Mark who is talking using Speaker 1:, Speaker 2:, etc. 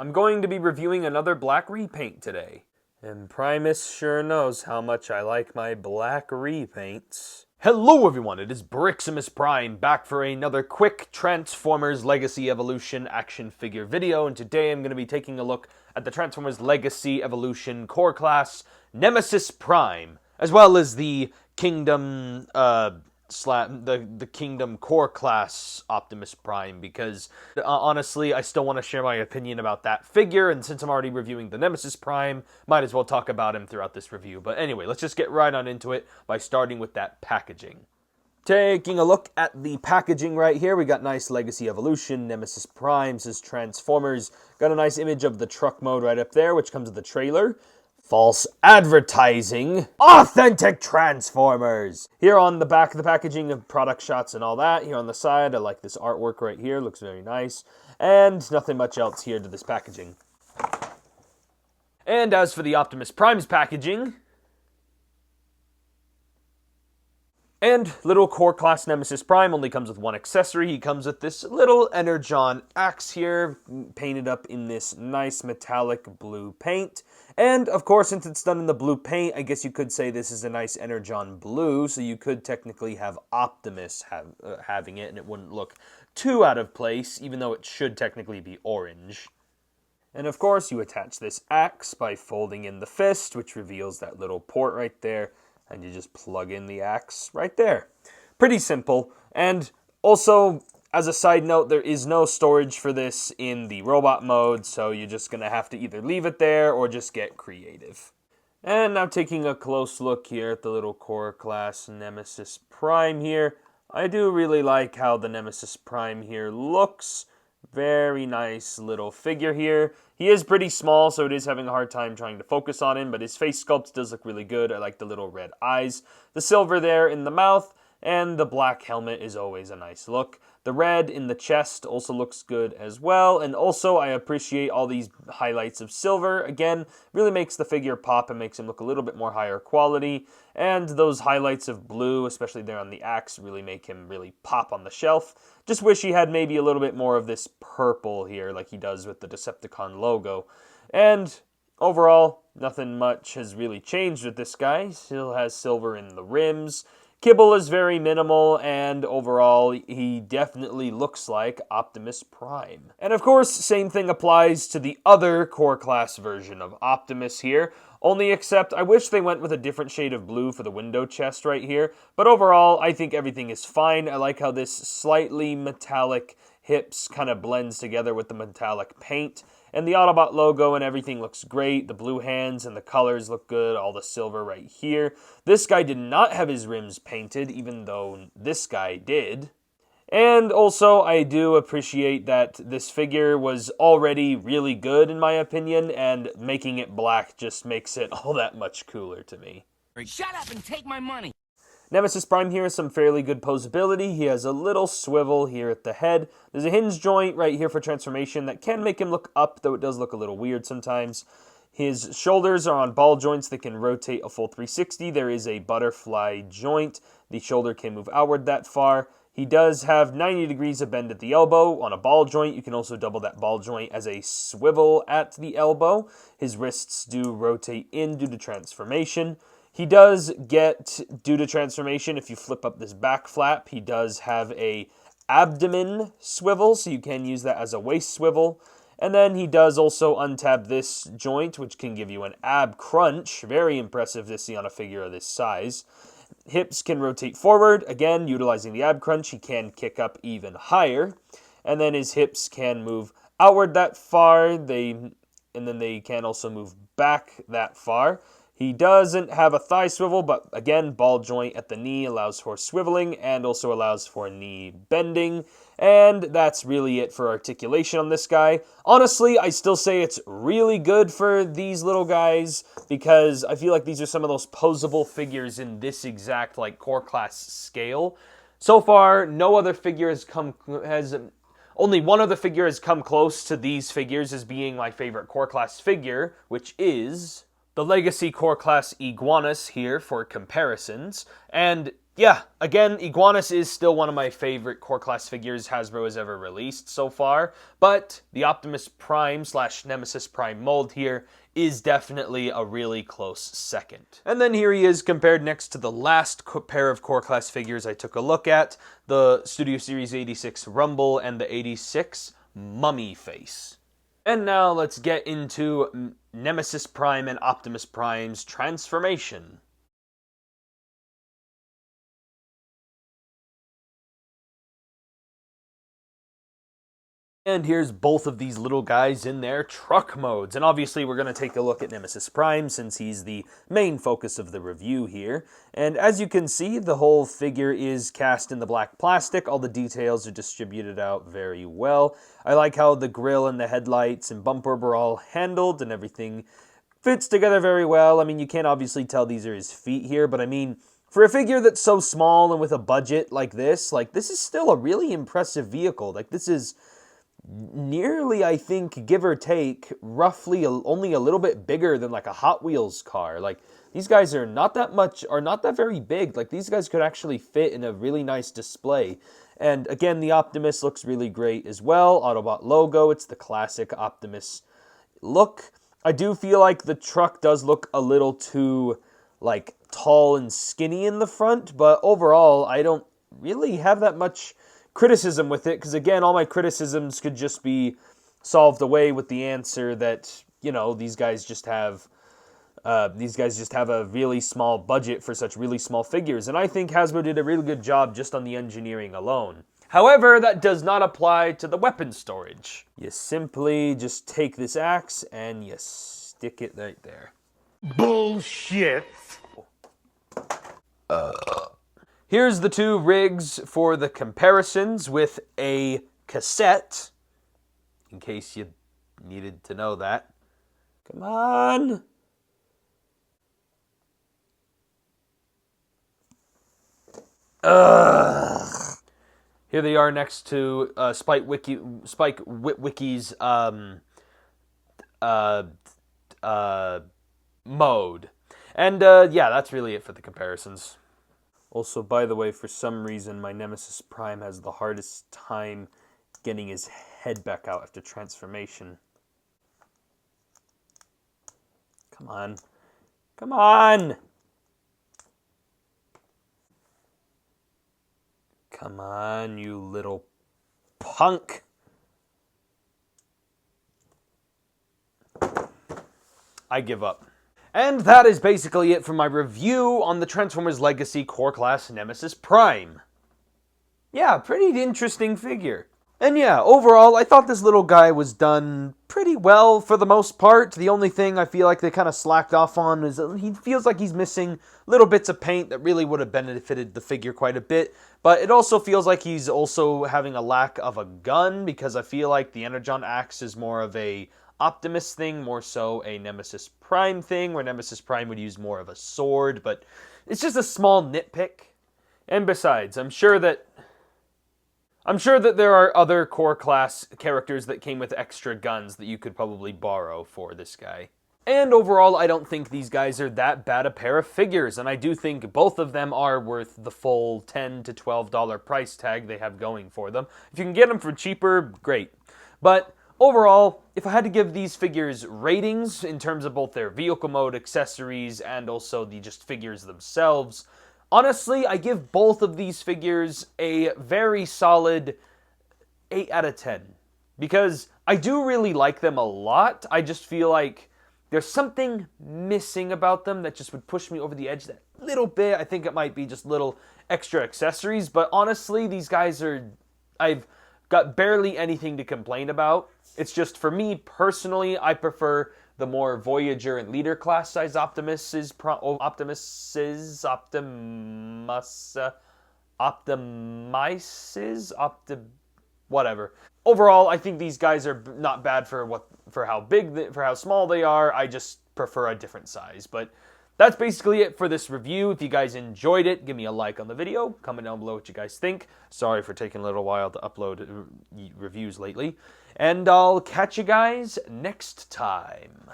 Speaker 1: I'm going to be reviewing another black repaint today. And Primus sure knows how much I like my black repaints. Hello everyone, it is Briximus Prime back for another quick Transformers Legacy Evolution action figure video, and today I'm going to be taking a look at the Transformers Legacy Evolution core class Nemesis Prime, as well as the Kingdom the Kingdom core class Optimus Prime, because honestly I still want to share my opinion about that figure, and since I'm already reviewing the Nemesis Prime, might as well talk about him throughout this review. But anyway, let's just get right on into it by starting with that packaging. Taking a look at the packaging right here, we got nice Legacy Evolution, Nemesis Prime, says Transformers, got a nice image of the truck mode right up there, which comes with the trailer. False advertising, authentic Transformers. Here on the back of the packaging of product shots and all that. Here on the side, I like this artwork right here, looks very nice. And nothing much else here to this packaging. And as for the Optimus Prime's packaging, and little core class Nemesis Prime only comes with one accessory. He comes with this little Energon axe here, painted up in this nice metallic blue paint. And of course, since it's done in the blue paint, I guess you could say this is a nice Energon blue, so you could technically have Optimus having it, and it wouldn't look too out of place, even though it should technically be orange. And of course, you attach this axe by folding in the fist, which reveals that little port right there. And you just plug in the axe right there. Pretty simple. And also, as a side note, there is no storage for this in the robot mode, so you're just going to have to either leave it there or just get creative. And now taking a close look here at the little core class Nemesis Prime here. I do really like how the Nemesis Prime here looks. Very nice little figure here. He is pretty small, so it is having a hard time trying to focus on him, but his face sculpt does look really good. I like the little red eyes, the silver there in the mouth, and the black helmet is always a nice look. The red in the chest also looks good as well, and also I appreciate all these highlights of silver. Again, really makes the figure pop and makes him look a little bit more higher quality, and those highlights of blue, especially there on the axe, really make him really pop on the shelf. Just wish he had maybe a little bit more of this purple here like he does with the Decepticon logo. And overall, nothing much has really changed with this guy. Still has silver in the rims. Kibble is very minimal, and overall, he definitely looks like Optimus Prime. And of course, same thing applies to the other core class version of Optimus here, only except I wish they went with a different shade of blue for the window chest right here, but overall, I think everything is fine. I like how this slightly metallic hips kind of blends together with the metallic paint. And the Autobot logo and everything looks great. The blue hands and the colors look good. All the silver right here. This guy did not have his rims painted, even though this guy did. And also, I do appreciate that this figure was already really good, in my opinion, and making it black just makes it all that much cooler to me.
Speaker 2: Shut up and take my money!
Speaker 1: Nemesis Prime here has some fairly good posability. He has a little swivel here at the head. There's a hinge joint right here for transformation that can make him look up, though it does look a little weird sometimes. His shoulders are on ball joints that can rotate a full 360. There is a butterfly joint. The shoulder can move outward that far. He does have 90 degrees of bend at the elbow on a ball joint. You can also double that ball joint as a swivel at the elbow. His wrists do rotate in due to transformation. He does get, due to transformation, if you flip up this back flap, he does have a abdomen swivel, so you can use that as a waist swivel. And then he does also untab this joint, which can give you an ab crunch. Very impressive to see on a figure of this size. Hips can rotate forward. Again, utilizing the ab crunch, he can kick up even higher. And then his hips can move outward that far. And then they can also move back that far. He doesn't have a thigh swivel, but again, ball joint at the knee allows for swiveling and also allows for knee bending. And that's really it for articulation on this guy. Honestly, I still say it's really good for these little guys because I feel like these are some of those posable figures in this exact like core class scale. So far, no other figure only one other figure has come close to these figures as being my favorite core class figure, which is the Legacy Core Class Iguanus here for comparisons. And yeah, again, Iguanus is still one of my favorite core class figures Hasbro has ever released so far, but the Optimus Prime / Nemesis Prime mold here is definitely a really close second. And then here he is compared next to the last pair of core class figures I took a look at, the Studio Series 86 Rumble and the 86 Mummy Face. And now let's get into Nemesis Prime and Optimus Prime's transformation. And here's both of these little guys in their truck modes. And obviously we're going to take a look at Nemesis Prime since he's the main focus of the review here. And as you can see, the whole figure is cast in the black plastic. All the details are distributed out very well. I like how the grille and the headlights and bumper were all handled and everything fits together very well. I mean, you can't obviously tell these are his feet here, but I mean, for a figure that's so small and with a budget like this is still a really impressive vehicle. Like, this is nearly, I think, give or take, roughly only a little bit bigger than like a Hot Wheels car. Like, these guys are not that very big. Like, these guys could actually fit in a really nice display. And again, the Optimus looks really great as well. Autobot logo, it's the classic Optimus look. I do feel like the truck does look a little too, like, tall and skinny in the front, but overall, I don't really have that much criticism with it, because again, all my criticisms could just be solved away with the answer that, you know, these guys just have a really small budget for such really small figures, and I think Hasbro did a really good job just on the engineering alone. However, that does not apply to the weapon storage. You simply just take this axe and you stick it right there.
Speaker 2: Bullshit.
Speaker 1: Here's the two rigs for the comparisons with a cassette, in case you needed to know that. Come on! Ugh. Here they are next to Spike Witwicky's mode. And yeah, that's really it for the comparisons. Also, by the way, for some reason, my Nemesis Prime has the hardest time getting his head back out after transformation. Come on. Come on! Come on, you little punk. I give up. And that is basically it for my review on the Transformers Legacy Core Class Nemesis Prime. Yeah, pretty interesting figure. And yeah, overall, I thought this little guy was done pretty well for the most part. The only thing I feel like they kind of slacked off on is he feels like he's missing little bits of paint that really would have benefited the figure quite a bit. But it also feels like he's also having a lack of a gun, because I feel like the Energon axe is more of a Optimus thing, more so a Nemesis Prime thing, where Nemesis Prime would use more of a sword, but it's just a small nitpick. And besides, I'm sure that there are other core class characters that came with extra guns that you could probably borrow for this guy. And overall, I don't think these guys are that bad a pair of figures, and I do think both of them are worth the full $10 to $12 price tag they have going for them. If you can get them for cheaper, great. But overall, if I had to give these figures ratings in terms of both their vehicle mode, accessories, and also the just figures themselves, honestly, I give both of these figures a very solid 8 out of 10. Because I do really like them a lot. I just feel like there's something missing about them that just would push me over the edge that little bit. I think it might be just little extra accessories. But honestly, these guys I've got barely anything to complain about. It's just, for me personally, I prefer the more Voyager and Leader class size whatever. Overall, I think these guys are not bad for how small they are. I just prefer a different size. But that's basically it for this review. If you guys enjoyed it, give me a like on the video. Comment down below what you guys think. Sorry for taking a little while to upload reviews lately. And I'll catch you guys next time.